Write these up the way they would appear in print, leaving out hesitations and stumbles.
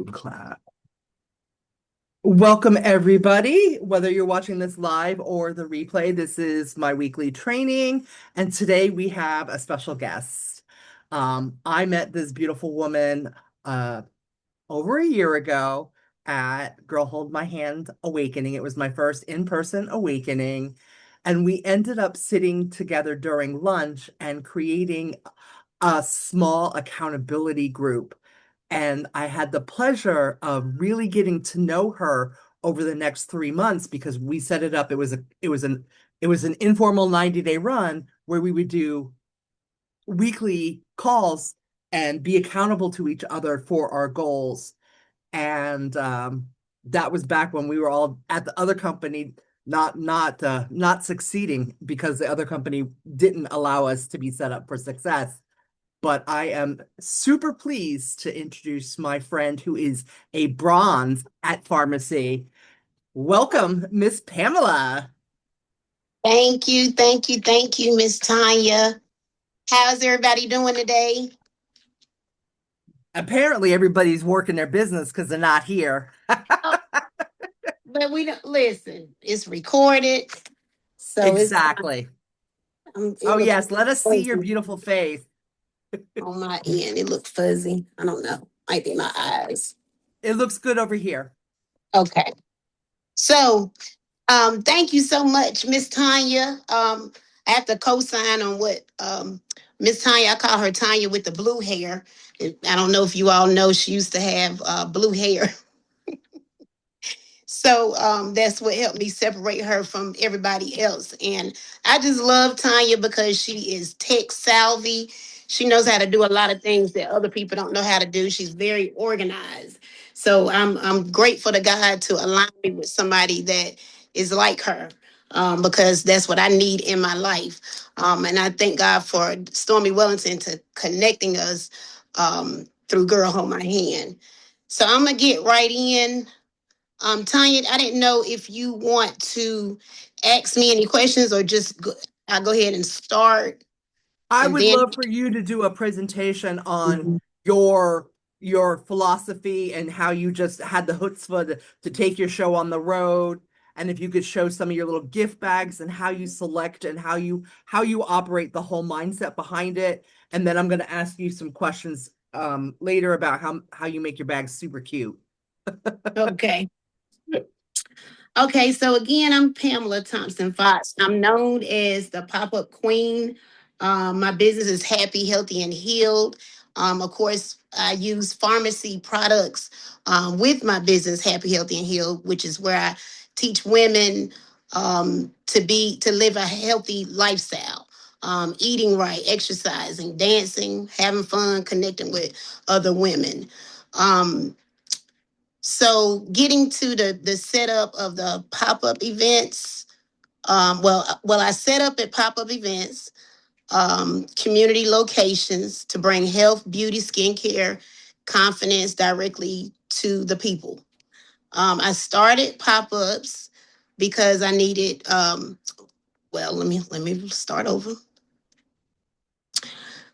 YouTube class. Welcome, everybody. Whether you're watching this live or the replay, this is my weekly training. And today we have a special guest. I met this beautiful woman over a year ago at Girl Hold My Hand Awakening. It was my first in-person awakening. And we ended up sitting together during lunch and creating a small accountability group. And I had the pleasure of really getting to know her over the next 3 months because we set it up. It was an informal 90-day run where we would do weekly calls and be accountable to each other for our goals. And that was back when we were all at the other company, not succeeding because the other company didn't allow us to be set up for success. But I am super pleased to introduce my friend who is a bronze at pharmacy. Welcome, Miss Pamela. Thank you, Miss Tanya. How's everybody doing today? Apparently, everybody's working their business because they're not here. Oh, but we don't listen. It's recorded, so it's Exactly. it Oh, looks yes, let us see your fuzzy beautiful face. on my end. It looks fuzzy. I don't know. Might be my eyes. It looks good over here. Okay. So, thank you so much, Miss Tanya. I have to co-sign on what Miss Tanya. I call her Tanya with the blue hair. I don't know if you all know she used to have blue hair. So that's what helped me separate her from everybody else. And I just love Tanya because she is tech savvy. She knows how to do a lot of things that other people don't know how to do. She's very organized. So I'm grateful to God to align me with somebody that is like her. Because that's what I need in my life. And I thank God for Stormy Wellington to connecting us through Girl Hold My Hand. So I'm gonna get right in. Tanya, I didn't know if you want to ask me any questions or I'll go ahead and start I and would then. love for you to do a presentation on Mhm. your your philosophy and how you just had the chutzpah to take your show on the road. And if you could show some of your little gift bags and how you select and how you operate the whole mindset behind it. And then I'm going to ask you some questions later about how you make your bags super cute. Okay. Okay, so again, I'm Pamela Thomason Fox. I'm known as the pop-up queen. My business is Happy, Healthy, and Healed. Of course, I use pharmacy products with my business, Happy, Healthy, and Healed, which is where I teach women to live a healthy lifestyle, eating right, exercising, dancing, having fun, connecting with other women. Um, so getting to the setup of the pop-up events, I set up at pop-up events, community locations to bring health, beauty, skincare, confidence directly to the people. I started pop-ups because I needed. Let me start over.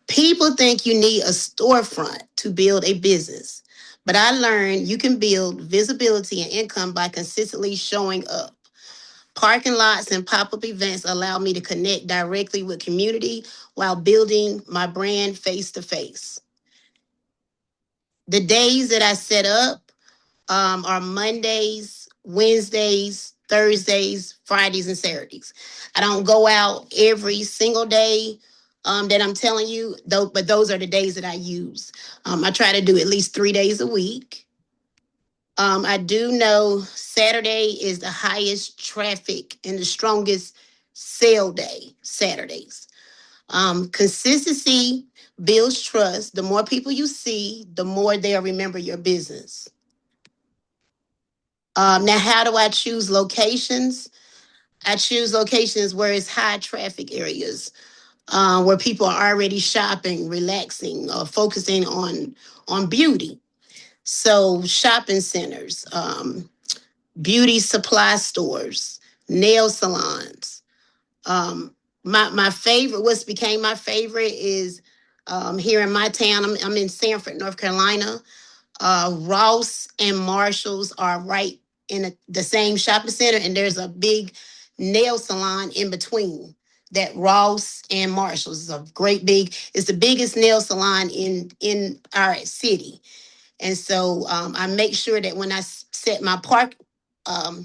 People think you need a storefront to build a business, but I learned you can build visibility and income by consistently showing up. Parking lots and pop up events allow me to connect directly with community while building my brand face to face. The days that I set up are Mondays, Wednesdays, Thursdays, Fridays, and Saturdays. I don't go out every single day that I'm telling you, though, but those are the days that I use. I try to do at least 3 days a week. I do know Saturday is the highest traffic and the strongest sale day, Saturdays. Consistency builds trust. The more people you see, the more they'll remember your business. Now, how do I choose locations? I choose locations where it's high traffic areas, where people are already shopping, relaxing, or focusing on beauty. So shopping centers, beauty supply stores, nail salons. My favorite, what's became my favorite is here in my town. I'm in Sanford, North Carolina. Ross and Marshalls are right in the same shopping center, and there's a big nail salon in between that Ross and Marshalls is a great big. It's the biggest nail salon in our city, and so I make sure that when I set my park,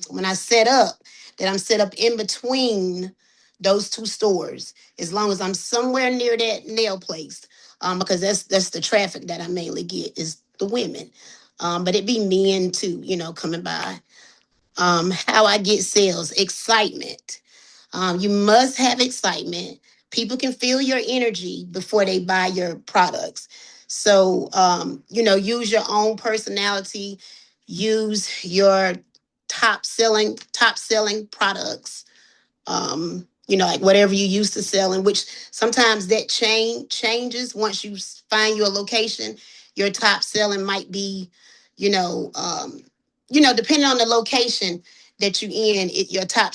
when I set up, that I'm set up in between those two stores, as long as I'm somewhere near that nail place, because that's the traffic that I mainly get is the women, but it be men too, coming by. How I get sales, excitement. You must have excitement. People can feel your energy before they buy your products. So, use your own personality, use your top selling products. Like whatever you used to selling, which sometimes that changes once you find your location. Your top selling might be, you know, um, depending on the location that you in, your top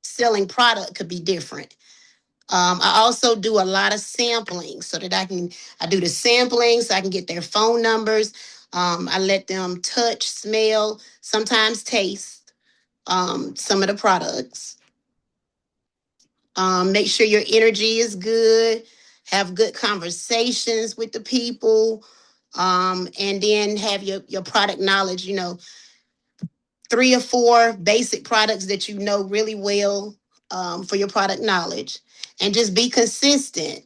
selling product could be different. I also do a lot of sampling so that I do the sampling so I can get their phone numbers. I let them touch, smell, sometimes taste some of the products. Make sure your energy is good. Have good conversations with the people. And then have your product knowledge, 3 or 4 basic products that you know really well, for your product knowledge. And just be consistent.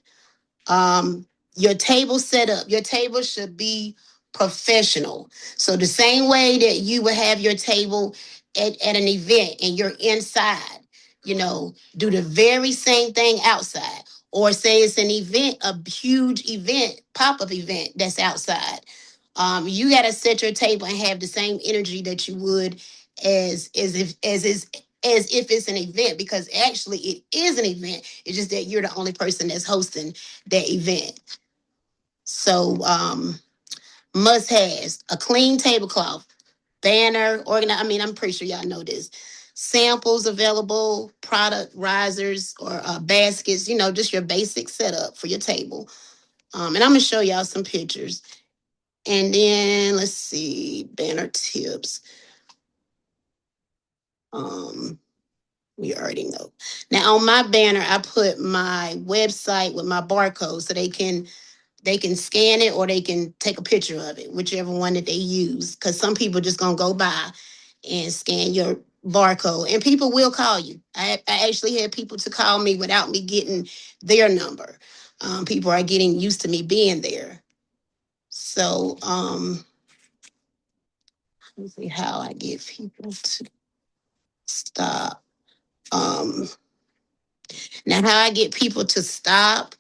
um, your table setup, your table should be professional. So the same way that you would have your table at an event and you're inside, do the very same thing outside. Or say it's an event, a huge event, pop-up event that's outside. You got to set your table and have the same energy that you would as if it's an event, because actually it is an event. It's just that you're the only person that's hosting that event. So, must has a clean tablecloth, banner, organize. I mean, I'm pretty sure y'all know this. Samples available, product risers or baskets. Just your basic setup for your table. And I'm gonna show y'all some pictures. And then let's see, banner tips. Um, we already know. Now on my banner, I put my website with my barcode so they can scan it or they can take a picture of it, whichever one that they use. Because some people just gonna go by and scan your barcode, and people will call you. I actually had people to call me without me getting their number. People are getting used to me being there. So, let me see how I get people to stop. Um, Now, how I get people to stop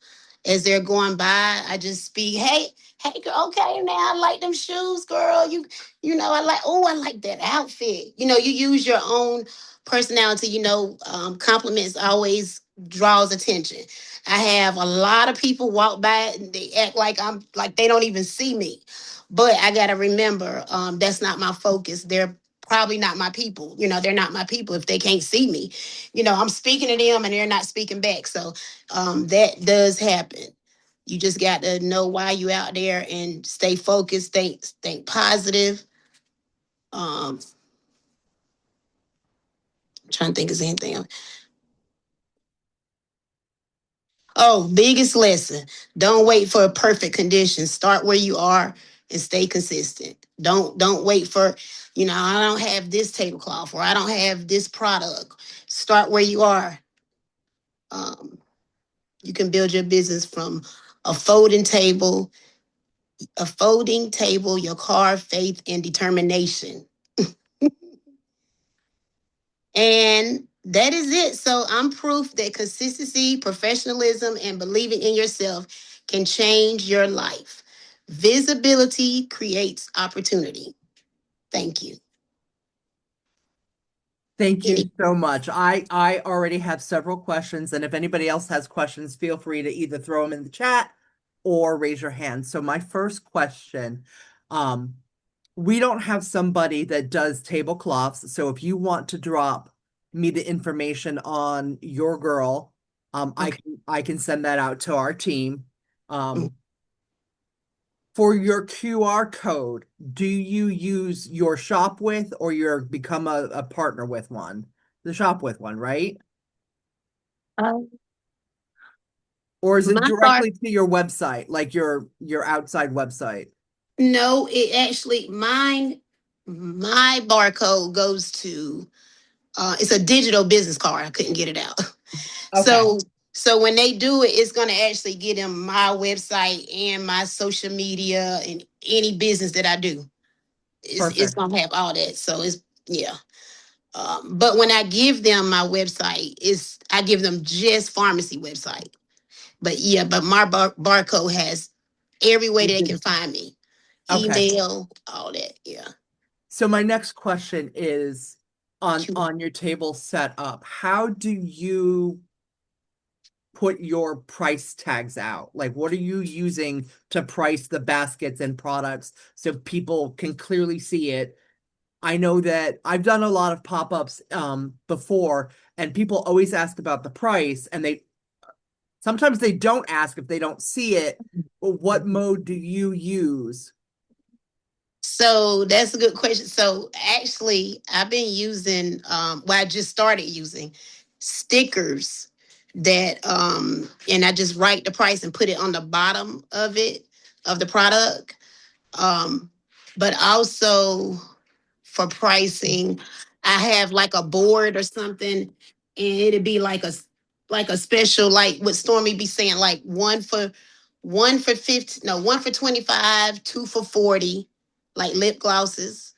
as they're going by, I just speak, hey, girl, okay, now I like them shoes, girl. I like that outfit. You use your own personality. Compliments always draws attention. I have a lot of people walk by and they act like I'm like they don't even see me, but I gotta remember, that's not my focus. They're probably not my people. They're not my people if they can't see me. I'm speaking to them and they're not speaking back. So, that does happen. You just got to know why you out there and stay focused, think positive. I'm trying to think of anything else. Oh, biggest lesson. Don't wait for a perfect condition. Start where you are and stay consistent. Don't wait for, I don't have this tablecloth or I don't have this product. Start where you are. Um, you can build your business from a folding table, your car, faith, and determination. And that is it. So I'm proof that consistency, professionalism, and believing in yourself can change your life. Visibility creates opportunity. Thank you. Thank you Any so much. I already have several questions, and if anybody else has questions, feel free to either throw them in the chat or raise your hand. So my first question, um, we don't have somebody that does tablecloths, so if you want to drop me the information on your girl, okay. I can send that out to our team. Mm, Um, For your QR code, do you use your shop with or your become a partner with one? The shop with one, right? Um, Or is it my bar, directly to your website, like your outside website? no, it actually my barcode goes to it's a digital business card. I couldn't get it out. Okay, So so when they do it, it's gonna actually get them my website and my social media and any business that I do. It's perfect. gonna have all that. So it's yeah. But when I give them my website, is I give them just pharmacy website. But yeah, but my barcode has every way they can find me. Okay. Email, all that. Yeah. So my next question is Q- on your table set up, how do you put your price tags out? Like, what are you using to price the baskets and products so people can clearly see it? I know that I've done a lot of pop-ups before, and people always ask about the price, and they sometimes they don't ask if they don't see it. But what mode do you use? So that's a good question. So actually, I've been using well, I just started using stickers that and I just write the price and put it on the bottom of it of the product. Um, but also for pricing, I have like a board or something, and it'd be like a special, like what Stormy be saying, like one for 50, no, one for 25, two for 40, like lip glosses.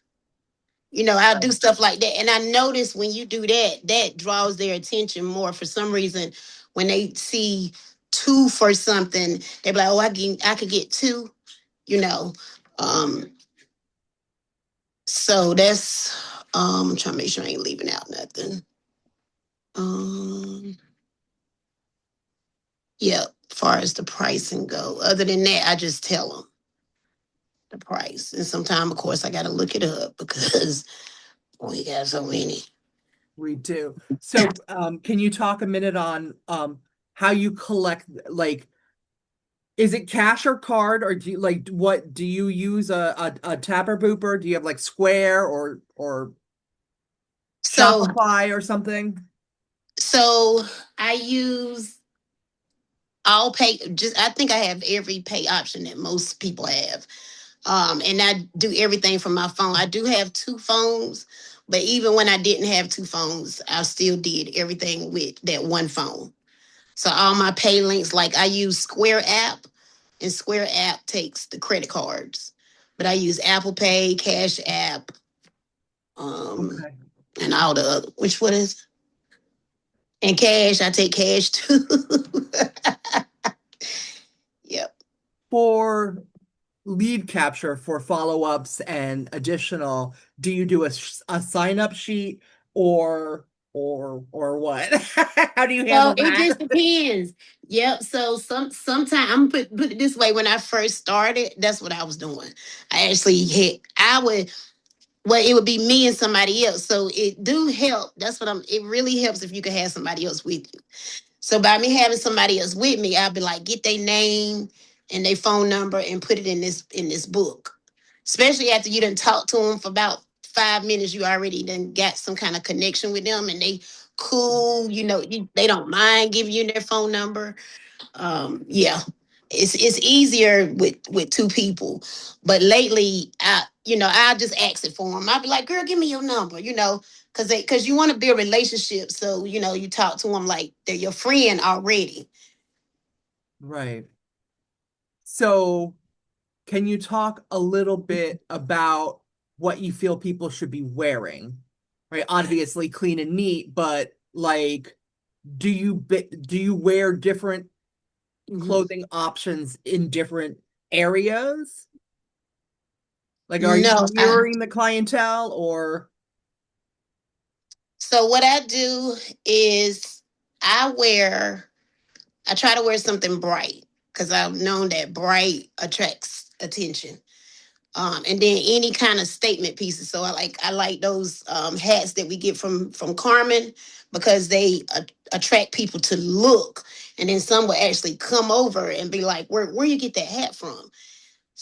I'll do Right. stuff like that. And I notice when you do that, that draws their attention more for some reason. When they see two for something, they be like, oh, I could get two, you know. Um, so that's I'm trying to make sure I ain't leaving out nothing. Um yeah, far as the pricing go. Other than that, I just tell them the price. And sometimes of course I gotta look it up because we got so many. We do. So, can you talk a minute on how you collect, like, is it cash or card, or do you like what do you use a tapper booper? Do you have like Square or So Shopify or something? so I use all pay, just I think I have every pay option that most people have. And I do everything from my phone. I do have two phones, but even when I didn't have two phones, I still did everything with that one phone. So all my pay links, like I use Square app, and Square app takes the credit cards. But I use Apple Pay, Cash App, um, Okay. and all the other. Which what is? And cash, I take cash too. Yep. For lead capture for follow-ups and additional, do you do a sign-up sheet or what? How do you So handle it that? just depends. Yep. So sometimes I'm put it this way. When I first started, that's what I was doing. I actually hit. I would. Well, it would be me and somebody else. So it do help. That's what I'm. It really helps if you can have somebody else with you. So by me having somebody else with me, I'll be like, get their name and their phone number and put it in this book. Especially after you done talk to them for about 5 minutes, you already done got some kind of connection with them, and they cool. They don't mind giving you their phone number. Yeah, it's easier with two people. But lately, I'll just ask it for them. I'll be like, girl, give me your number. Because you want to build relationships, so you talk to them like they're your friend already. Right. So, can you talk a little bit about what you feel people should be wearing? Right? Obviously clean and neat, but like do you wear different Mhm. clothing options in different areas? Like, are you No, mirroring the clientele or so what I do is I wear I try to wear something bright because I've known that bright attracts attention. And then any kind of statement pieces. So I like those hats that we get from Carmen because they attract people to look, and then some will actually come over and be like, "Where you get that hat from?"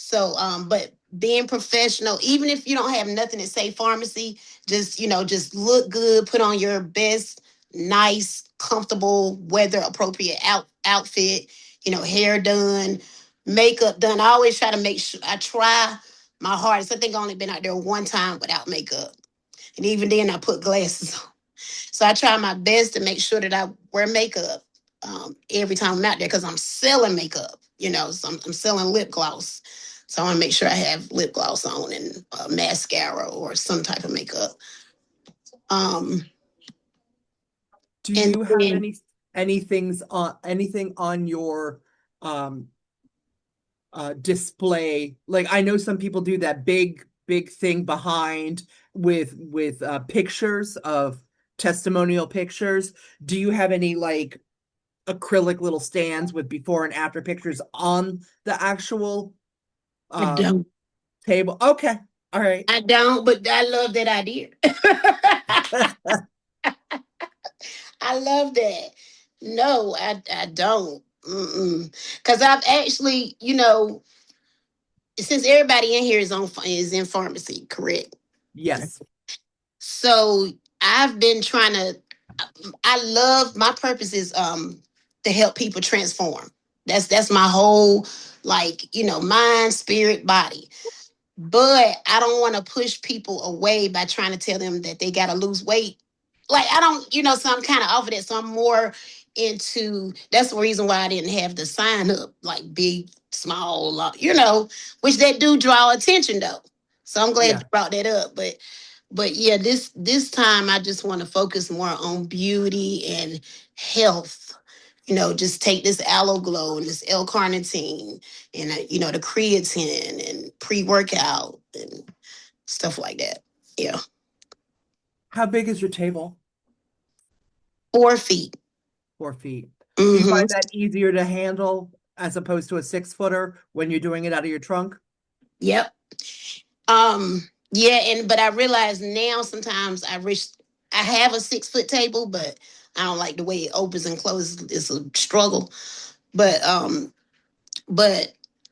So, but being professional, even if you don't have nothing to say pharmacy, just, just look good, put on your best, nice, comfortable, weather appropriate outfit, hair done, makeup done. I always try to make sure I try my hardest. I think I only been out there one time without makeup. And even then I put glasses on. So I try my best to make sure that I wear makeup every time I'm out there because I'm selling makeup, so I'm selling lip gloss. So I want to make sure I have lip gloss on and mascara or some type of makeup. Um, Do and you have then anything on your um display? Like I know some people do that big thing behind with pictures of testimonial pictures. Do you have any like acrylic little stands with before and after pictures on the actual I um don't, table? Okay. All right. I don't, but I love that idea. I love that. No, I don't. Because I've actually, since everybody in here is in pharmacy, correct? Yes. So I've been trying to. I love my purpose is to help people transform. That's my whole mind, spirit, body. But I don't want to push people away by trying to tell them that they got to lose weight. Like I don't, so I'm kind of off of that. So I'm more into. That's the reason why I didn't have the sign up like big, small, which that do draw attention though. So I'm glad Yeah. you brought that up. But yeah, this time I just want to focus more on beauty and health. Just take this aloe glow and this L-carnitine and the creatine and pre-workout and stuff like that. Yeah, How big is your table? 4 feet. 4 feet. Do you Mm-hmm. find that easier to handle as opposed to a 6 footer when you're doing it out of your trunk? Yep. Yeah, but I realize now sometimes I wish I have a 6 foot table, but I don't like the way it opens and closes. It's a struggle. But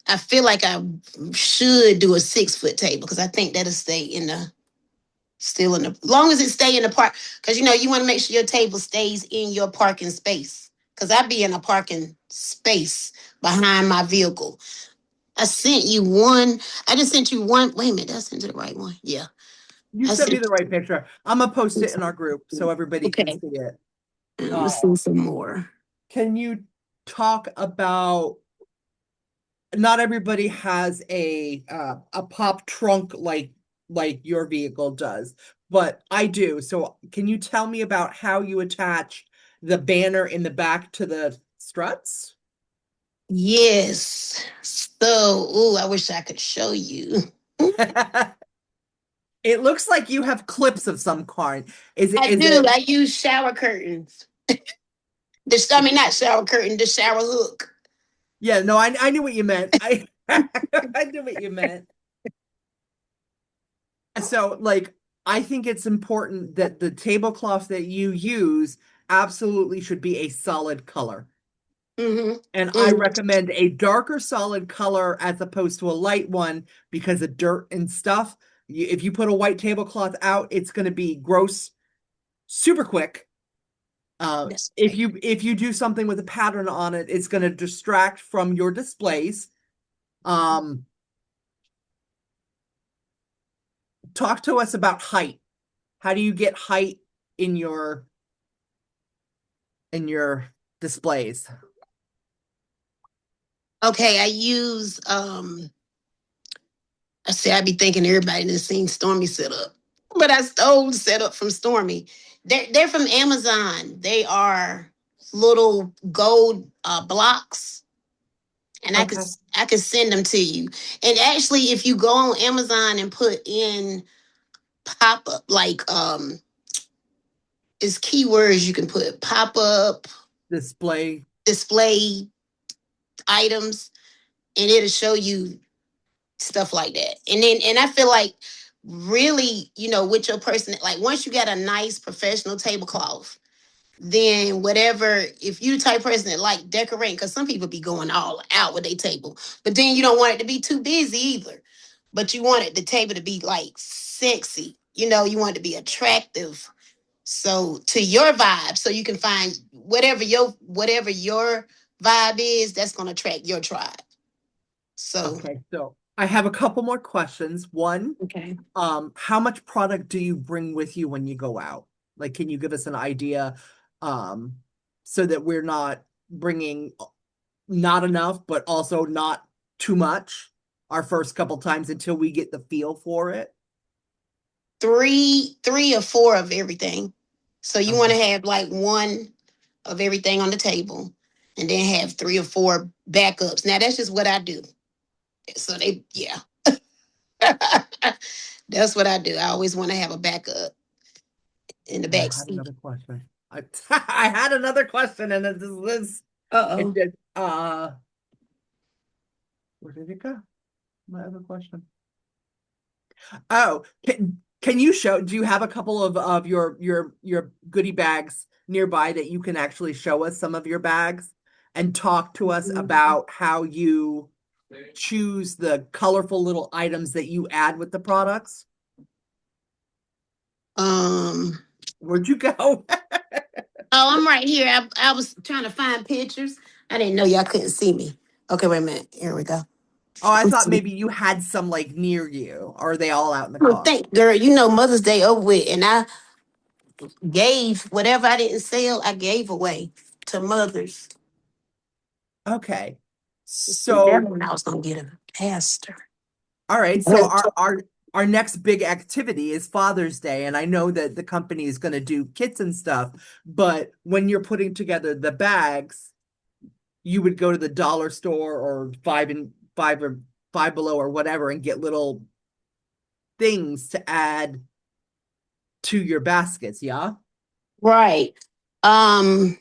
I feel like I should do a 6 foot table because I think that'll stay in the still in the long as it stay in the park because you want to make sure your table stays in your parking space because I be in a parking space behind my vehicle. I sent you one. I just sent you one. Wait a minute, I sent you the right one. Yeah, You I sent me sent. the right picture. I'm gonna post it in our group so everybody can Okay, see it. let's see some more. Can you talk about, not everybody has a pop trunk like your vehicle does, but I do. So can you tell me about how you attach the banner in the back to the struts? Yes. So, I wish I could show you. It looks like you have clips of some kind. Is it I is do. it I use shower curtains. I mean, not shower curtain, the shower hook. Yeah, no, I knew what you meant. I I knew what you meant. So, like, I think it's important that the tablecloth that you use absolutely should be a solid color. Mm-hmm. And I Mm-hmm. recommend a darker solid color as opposed to a light one because of dirt and stuff. If you put a white tablecloth out, it's going to be gross super quick. That's If right. you do something with a pattern on it, it's going to distract from your displays. Um, Talk to us about height. How do you get height in your displays? Okay, I use I say I be thinking everybody done seen Stormy set up. But I stole the setup from Stormy. They're from Amazon. They are little gold blocks. And Okay. I could send them to you. And actually, if you go on Amazon and put in pop up like it's keywords you can put pop up Display. display items and it'll show you stuff like that. And I feel like really, with your person, like once you got a nice professional tablecloth, then whatever, if you the type of person that like decorating, because some people be going all out with their table, but then you don't want it to be too busy either. But you want the table to be like sexy. You want it to be attractive. So to your vibe, so you can find whatever your vibe is, that's gonna attract your tribe. So Okay, so I have a couple more questions. One, okay. how much product do you bring with you when you go out? Like, can you give us an idea, um, so that we're not bringing not enough, but also not too much our first couple times until we get the feel for it? Three or four of everything. So you want Okay. to have like one of everything on the table and then have three or four backups. Now that's just what I do. So yeah. That's what I do. I always want to have a backup in the And I back had seat. another question. I had another question, and it Uh-oh. did, where did it go? My other question. Oh, can you show, do you have a couple of your goodie bags nearby that you can actually show us some of your bags and talk to us about how you choose the colorful little items that you add with the products? Um, Where'd you go? oh, I'm right here. I was trying to find pictures. I didn't know y'all couldn't see me. Okay, wait a minute. Here we go. Oh, I Let's thought see. maybe you had some like near you, or are they all out in the Oh, car? thank girl. Mother's Day over with, and I gave whatever I didn't sell. I gave away to mothers. Okay. See, that So, one I was gonna get a pastor. all right. So our next big activity is Father's Day, and I know that the company is going to do kits and stuff, but when you're putting together the bags, you would go to the dollar store or five or Five Below or whatever and get little things to add to your baskets, yeah? Right. Um,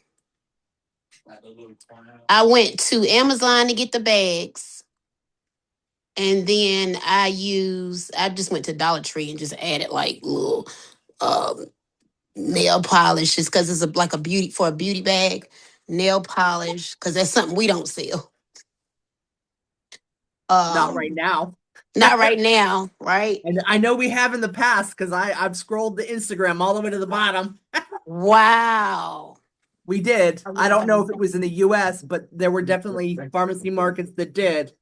I went to Amazon to get the bags. And then I just went to Dollar Tree and just added like little um nail polish just because it's like a beauty bag. Nail polish, because that's something we don't sell. Not right Um, now. not right now, right? And I know we have in the past because I've scrolled the Instagram all the way to the bottom. Wow. We did. I don't know if it was in the US, but there were definitely pharmacy markets that did.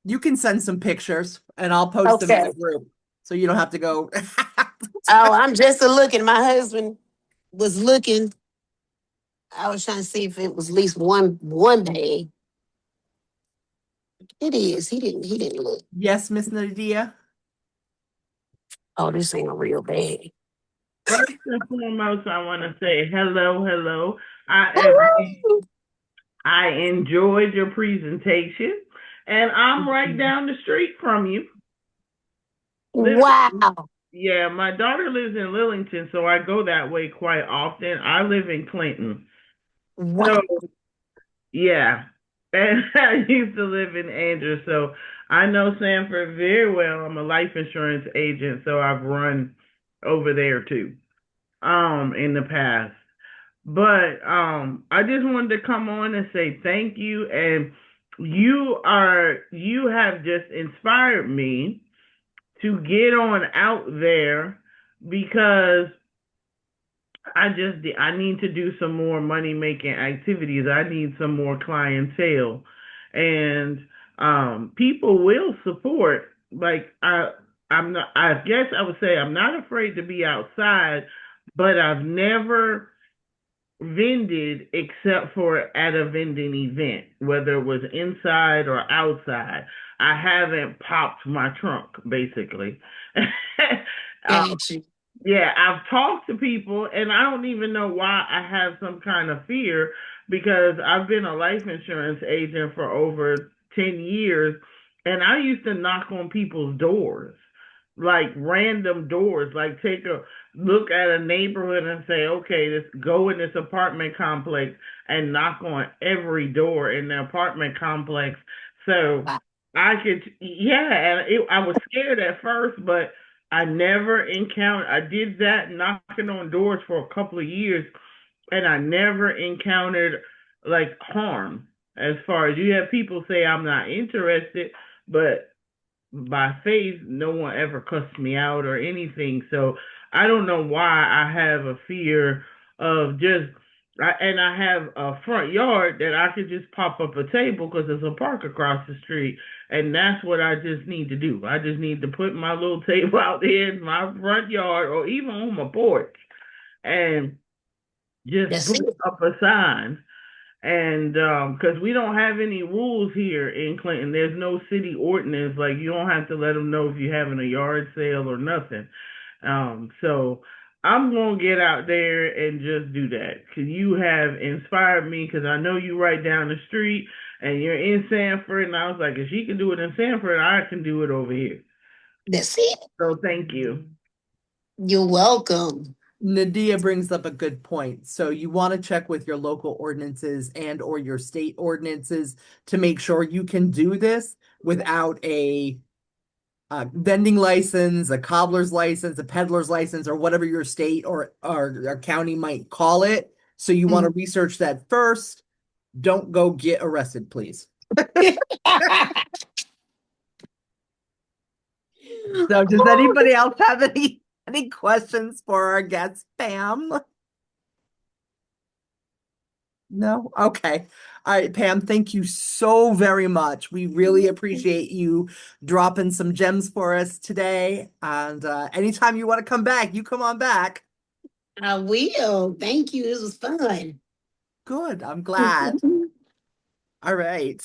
You can send some pictures and I'll post them in Okay. the group so you don't have to go. Oh, I'm just a looking. My husband was looking. I was trying to see if it was at least one bag. It is. He didn't look. Yes, Miss Nadia. Oh, this ain't a real bag. First and foremost, I want to say hello, hello. Hello. I enjoyed your presentation, and I'm right down the street from you. Literally, Wow. yeah, my daughter lives in Lillington, so I go that way quite often. I live in Clinton, Wow. so yeah, and I used to live in Andrews, so I know Sanford very well. I'm a life insurance agent, so I've run over there too, in the past. But I just wanted to come on and say thank you, and you have just inspired me to get on out there because I need to do some more money making activities. I need some more clientele, and people will support. Like I'm not. I guess I would say I'm not afraid to be outside, but I've never vended except for at a vending event, whether it was inside or outside. I haven't popped my trunk, basically. uh, Got you. yeah, I've talked to people, and I don't even know why I have some kind of fear because I've been a life insurance agent for over 10 years, and I used to knock on people's doors, like random doors, like take a look at a neighborhood and say, okay, let's go in this apartment complex and knock on every door in the apartment complex. So Wow. I could, yeah, and I was scared at first, but I never encountered, I did that knocking on doors for a couple of years, and I never encountered like harm. As far as you have people say I'm not interested, but by faith, no one ever cussed me out or anything. So I don't know why I have a fear of and I have a front yard that I could just pop up a table because there's a park across the street. And that's what I just need to do. I just need to put my little table out there in my front yard or even on my porch and just That's put it. up a sign. And because we don't have any rules here in Clinton, there's no city ordinance. Like you don't have to let them know if you're having a yard sale or nothing. So I'm gonna get out there and just do that because you have inspired me. Because I know you right down the street and you're in Sanford, and I was like, if she can do it in Sanford, I can do it over here. That's it. So thank you. You're welcome. Nadia brings up a good point. So you want to check with your local ordinances and or your state ordinances to make sure you can do this without a vending license, a cobbler's license, a peddler's license, or whatever your state or county might call it. So you want to research that first. Don't go get arrested, please. So does anybody else have any questions for our guest, Pam? No? Okay. All right, Pam, thank you so very much. We really appreciate you dropping some gems for us today. And anytime you want to come back, you come on back. I will. Thank you. This was fun. Good. I'm glad. All right.